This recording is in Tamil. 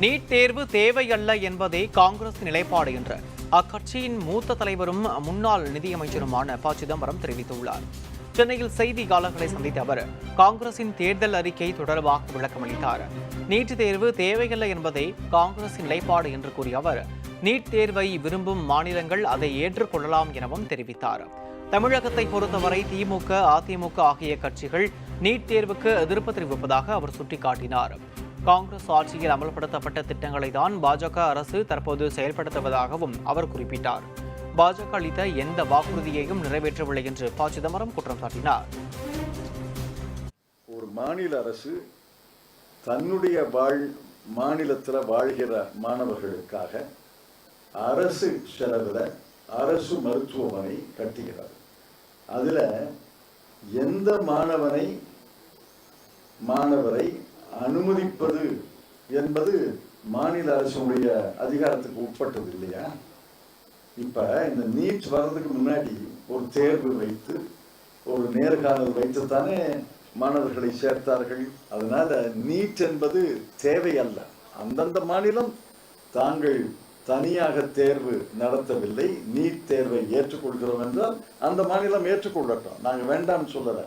நீட் தேர்வு தேவையல்ல என்பதே காங்கிரஸ் நிலைப்பாடு என்று அக்கட்சியின் மூத்த தலைவரும் முன்னாள் நிதியமைச்சருமான ப சிதம்பரம் தெரிவித்துள்ளார். சென்னையில் செய்தியாளர்களை சந்தித்த அவர் காங்கிரசின் தேர்தல் அறிக்கை தொடர்பாக விளக்கமளித்தார். நீட் தேர்வு தேவையல்ல என்பதே காங்கிரசின் நிலைப்பாடு என்று கூறிய அவர் நீட் தேர்வை விரும்பும் மாநிலங்கள் அதை ஏற்றுக்கொள்ளலாம் எனவும் தெரிவித்தார். தமிழகத்தை பொறுத்தவரை திமுக, அதிமுக ஆகிய கட்சிகள் நீட் தேர்வுக்கு எதிர்ப்பு தெரிவிப்பதாக அவர் சுட்டிக்காட்டினார். காங்கிரஸ் ஆட்சியில் அமல்படுத்தப்பட்ட திட்டங்களை தான் பாஜக அரசு தற்போது செயல்படுத்துவதாகவும் அவர் குறிப்பிட்டார். பாஜக அளித்த எந்த வாக்குறுதியையும் நிறைவேற்றவில்லை என்று ப சிதம்பரம் குற்றம் சாட்டினார். ஒரு மாநில அரசு தன்னுடைய மாநிலத்தில் வாழ்கிற மாணவர்களுக்காக அரசு செலவில் அரசு மருத்துவமனை கட்டுகிறார். அதில் எந்த மாணவரை அனுமதிப்பது என்பது மாநில அரசுடைய அதிகாரத்துக்கு உட்பட்டது இல்லையா? இப்ப இந்த நீட் வர்றதுக்கு முன்னாடி ஒரு தேர்வு வைத்து ஒரு நேர்காணல் வைத்துத்தானே மாணவர்களை சேர்த்தார்கள். அதனால நீட் என்பது தேவையல்ல. அந்தந்த மாநிலம் தாங்கள் தனியாக தேர்வு நடத்தவில்லை, நீட் தேர்வை ஏற்றுக்கொள்கிறோம் என்றால் அந்த மாநிலம் ஏற்றுக்கொள்ளட்டும், நாங்கள் வேண்டாம்னு சொல்லல.